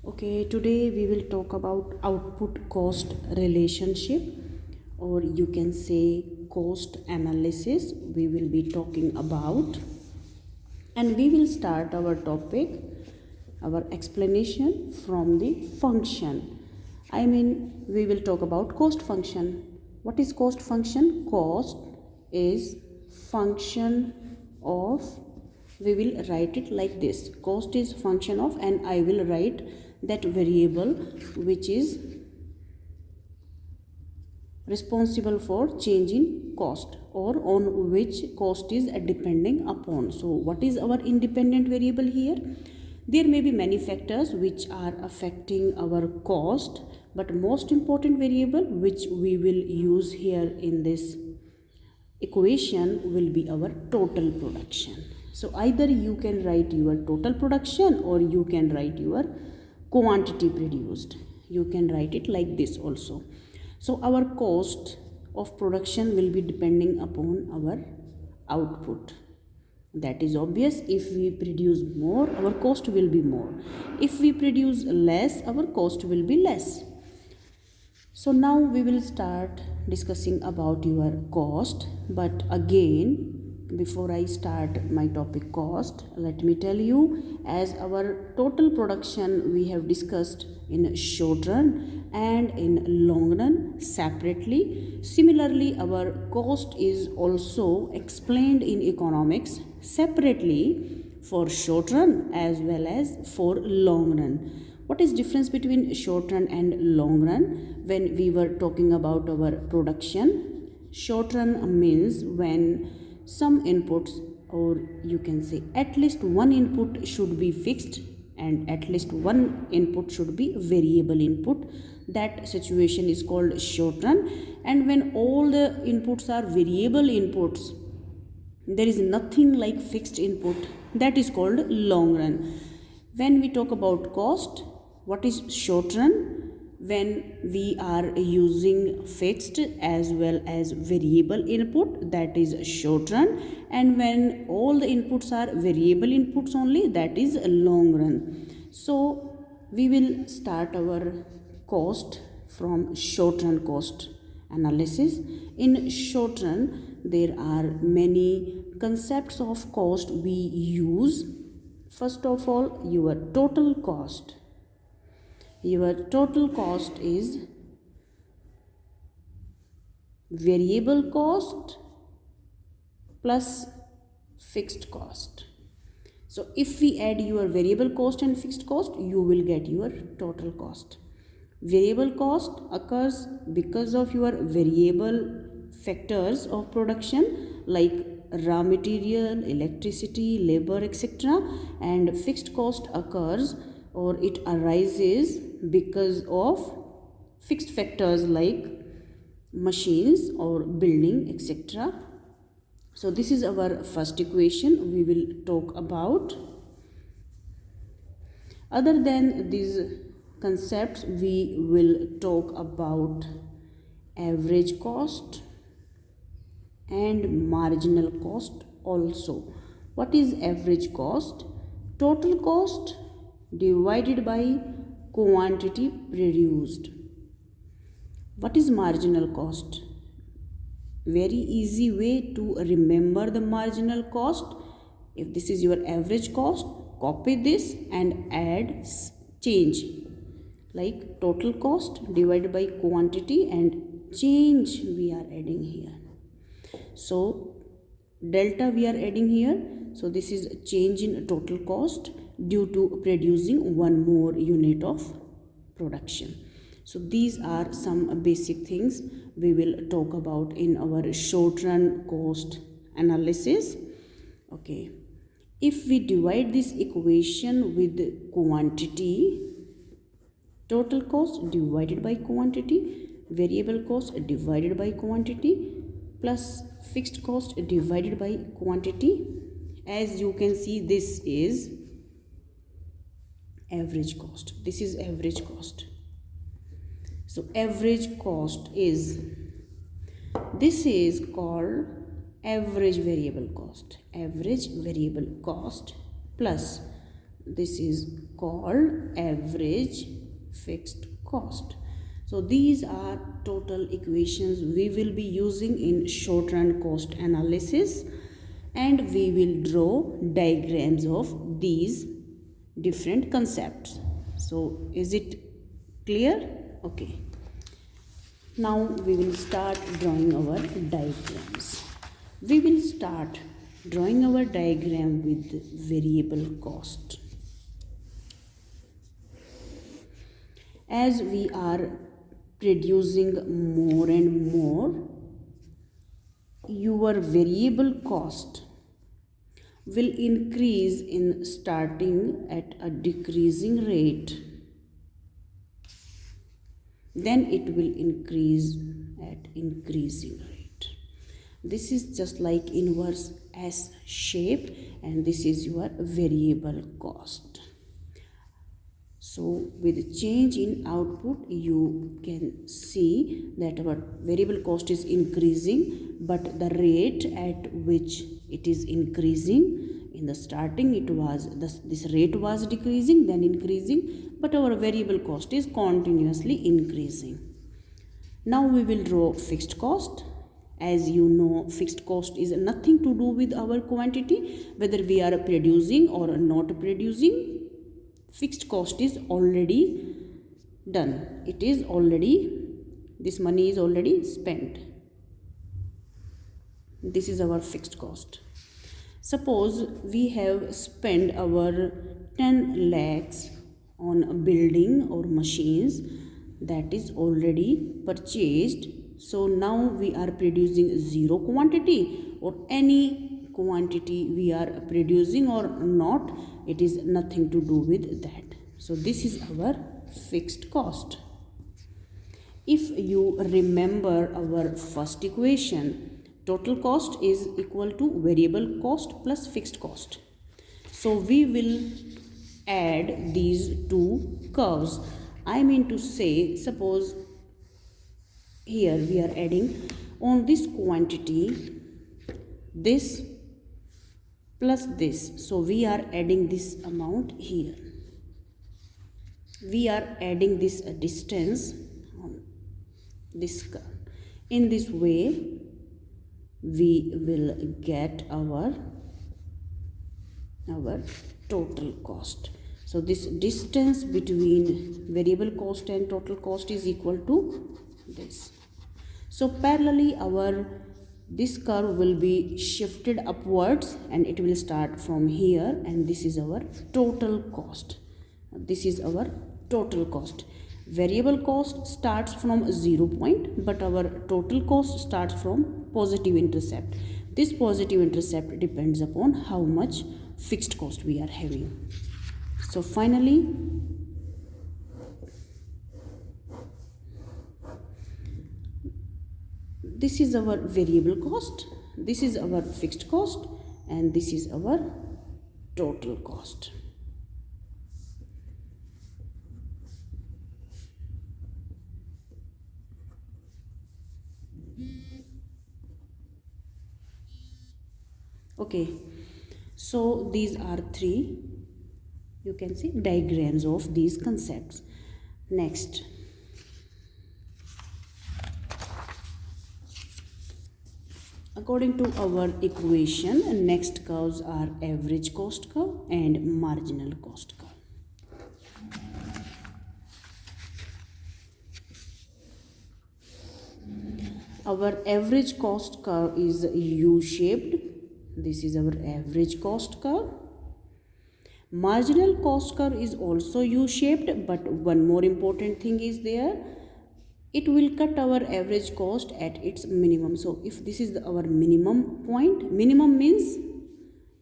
Okay, today we will talk about output cost relationship, or you can say cost analysis. We will be talking about, and we will start our topic, our explanation from the function. We will talk about cost function. What is cost function? Cost is function of, we will write it like this. Cost is function of, and I will write that variable which is responsible for change in cost, or on which cost is depending upon. So what is our independent variable here? There may be many factors which are affecting our cost, but most important variable which we will use here in this equation will be our total production. So either you can write your total production or you can write your quantity produced. You can write it like this also. So our cost of production will be depending upon our output. That is obvious. If we produce more, our cost will be more. If we produce less, our cost will be less. So now we will start discussing about your cost. But again, before I start my topic cost, let me tell you, as our total production we have discussed in short run and in long run separately. Similarly, our cost is also explained in economics separately for short run as well as for long run. What is difference between short run and long run? When we were talking about our production, short run means when some inputs, or you can say at least one input should be fixed and at least one input should be variable input. That situation is called short run. And when all the inputs are variable inputs, there is nothing like fixed input, that is called long run. When we talk about cost, what is short run? When we are using fixed as well as variable input, that is short run. And when all the inputs are variable inputs only, that is long run. So we will start our cost from short run cost analysis. In short run, there are many concepts of cost we use. First of all, your total cost. Your total cost is variable cost plus fixed cost. So if we add your variable cost and fixed cost, you will get your total cost. Variable cost occurs because of your variable factors of production like raw material, electricity, labor, etc. And fixed cost occurs, or it arises because of fixed factors like machines or building, etc. So this is our first equation we will talk about. Other than these concepts, we will talk about average cost and marginal cost also. What is average cost? Total cost divided by quantity produced. What is marginal cost? Very easy way to remember the marginal cost. If this is your average cost, copy this and add change, like total cost divided by quantity and change we are adding here. So delta we are adding here. So this is change in total cost due to producing one more unit of production. So these are some basic things we will talk about in our short run cost analysis. Okay, if we divide this equation with quantity, total cost divided by quantity, variable cost divided by quantity, plus fixed cost divided by quantity, as you can see, this is average cost. This is average cost. So average cost is, this is called average variable cost. Average variable cost plus this is called average fixed cost. So these are total equations we will be using in short run cost analysis, and we will draw diagrams of these different concepts. So is it clear? Okay. Now we will start drawing our diagrams. We will start drawing our diagram with variable cost. As we are producing more and more, your variable cost will increase in starting at a decreasing rate, then it will increase at increasing rate. This is just like inverse S shape, and this is your variable cost. So with change in output, you can see that our variable cost is increasing, but the rate at which it is increasing, in the starting it was this rate was decreasing, then increasing, but our variable cost is continuously increasing. Now we will draw fixed cost. As you know, fixed cost is nothing to do with our quantity, whether we are producing or not producing. Fixed cost is already done. It is already, this money is already spent. This is our fixed cost. Suppose we have spent our 10 lakhs on a building or machines that is already purchased. So now we are producing zero quantity, or any quantity we are producing or not, it is nothing to do with that. So this is our fixed cost. If you remember our first equation, total cost is equal to variable cost plus fixed cost. So we will add these two curves. I mean to say, suppose here we are adding on this quantity this plus this. So we are adding this amount here. We are adding this distance on this curve. In this way, we will get our total cost. So this distance between variable cost and total cost is equal to this. So parallelly, this curve will be shifted upwards, and it will start from here, and this is our total cost. This is our total cost. Variable cost starts from 0 point, but our total cost starts from positive intercept. This positive intercept depends upon how much fixed cost we are having. So finally, this is our variable cost, this is our fixed cost, and this is our total cost. Okay, so these are three, you can see, diagrams of these concepts. Next, according to our equation, next curves are average cost curve and marginal cost curve. Our average cost curve is U-shaped. This is our average cost curve. Marginal cost curve is also U-shaped, but one more important thing is there. It will cut our average cost at its minimum. So if this is our minimum point, minimum means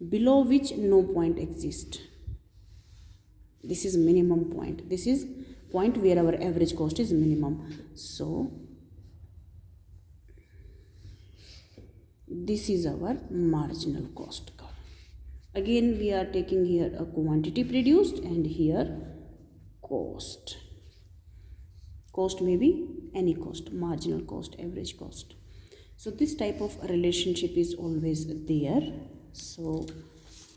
below which no point exists. This is minimum point. This is point where our average cost is minimum. So this is our marginal cost curve. Again, we are taking here a quantity produced and here cost. Cost may be any cost, marginal cost, average cost. So this type of relationship is always there. So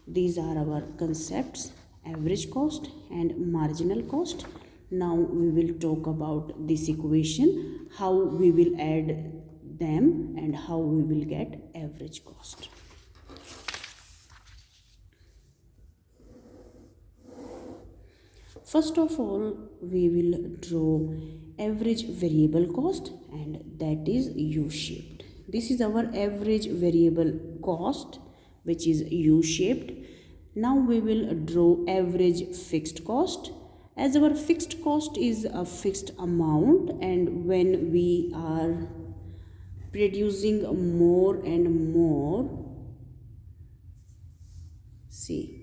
these are our concepts, average cost and marginal cost. Now we will talk about this equation, how we will add them and how we will get average cost. First of all, we will draw average variable cost, and that is U-shaped. This is our average variable cost, which is U-shaped. Now we will draw average fixed cost. As our fixed cost is a fixed amount, and when we are producing more and more, see,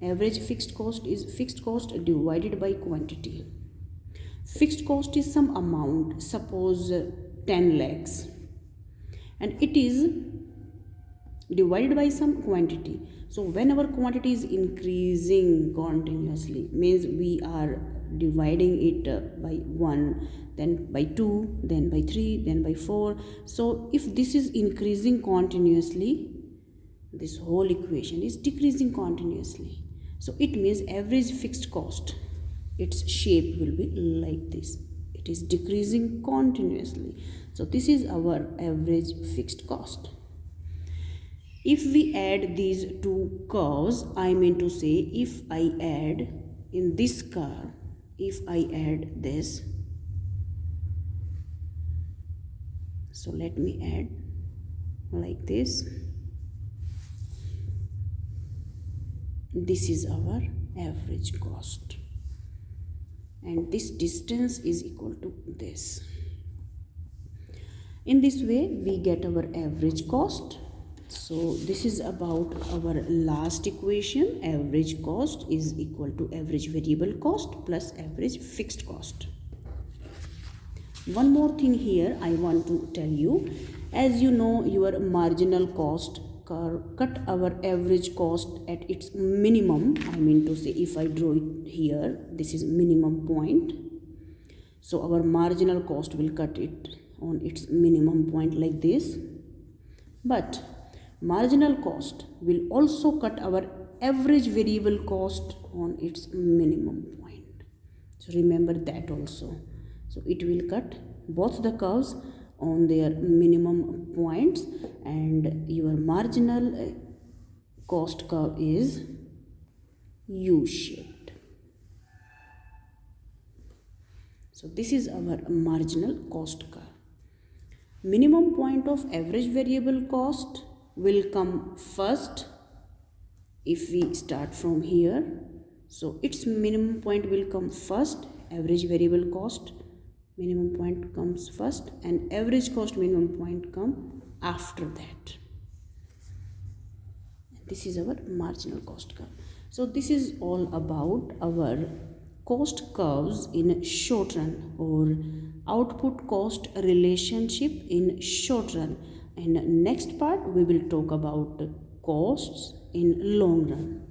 average fixed cost is fixed cost divided by quantity. Fixed cost is some amount, suppose 10 lakhs, and it is divided by some quantity. So when our quantity is increasing continuously, means we are dividing it by 1, then by 2, then by 3, then by 4. So if this is increasing continuously, this whole equation is decreasing continuously. So it means average fixed cost, its shape will be like this. It is decreasing continuously. So this is our average fixed cost. If we add these two curves, I mean to say, if I add in this curve, if I add this, so let me add like this. This is our average cost, and this distance is equal to this. In this way we get our average cost. So this is about our last equation. Average cost is equal to average variable cost plus average fixed cost. One more thing here I want to tell you. As you know, your marginal cost curve cut our average cost at its minimum. I mean to say, if I draw it here, this is minimum point. So our marginal cost will cut it on its minimum point like this. But marginal cost will also cut our average variable cost on its minimum point. So remember that also. So it will cut both the curves on their minimum points, and your marginal cost curve is U-shaped. So this is our marginal cost curve. Minimum point of average variable cost will come first if we start from here. So its minimum point will come first, average variable cost minimum point comes first, and average cost minimum point come after that. This is our marginal cost curve. So this is all about our cost curves in short run, or output cost relationship in short run. And next part we will talk about costs in long run.